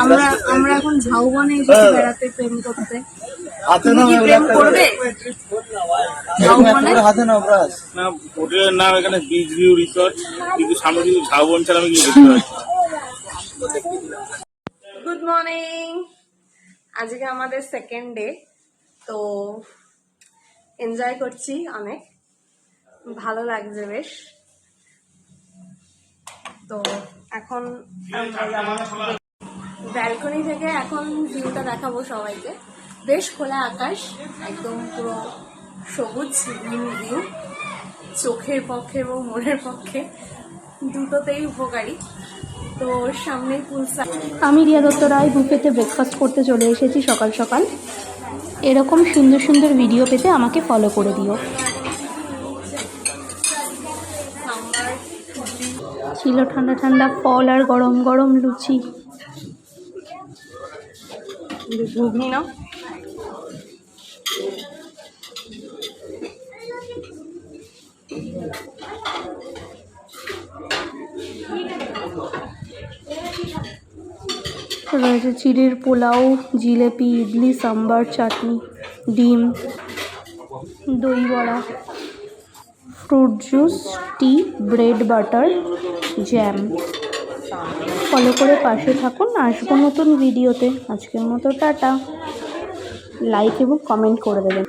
আমরা আমরা এখন ঝাউবনে এসেছি বেড়াতে, প্রেম করতে। তুমি কি প্রেম করবে ঝাউবনে? না, হোটেলের নাম এখানে বিচ ভিউ রিসর্ট, কিন্তু সামনে কিন্তু ঝাউবন ছাড়া আমি কি বুঝতে পারছি। Good morning. আজকে আমাদের সেকেন্ড ডে, তো এনজয় করছি, অনেক ভালো লাগছে বেশ। তো এখন ব্যালকনি থেকে এখন ভিউটা দেখাবো সবাইকে। বেশ খোলা আকাশ, একদম পুরো সবুজ গ্রিন ভিউ, চোখের পক্ষে এবং মনের পক্ষে দুটোতেই উপকারী। তো সামনে পুলসাইড। আমি রিয়া দত্ত রায় বুফেতে ব্রেকফাস্ট করতে চলে এসেছি সকাল সকাল। এরকম সুন্দর সুন্দর ভিডিও পেতে আমাকে ফলো করে দিও। ছিল ঠান্ডা ঠান্ডা ফল আর গরম গরম লুচি। ঘুগনি না, রয়েছে চিড়ের পোলাও, জিলেপি, ইডলি, সাম্বার, চাটনি, ডিম, দই বড়া, ফ্রুট জুস, টি, ব্রেড, বাটার, জ্যাম। ফলো করে পাশে থাকুন, আসবো নতুন ভিডিওতে। আজকের মতো টাটা। লাইক এবং কমেন্ট করে দেবেন।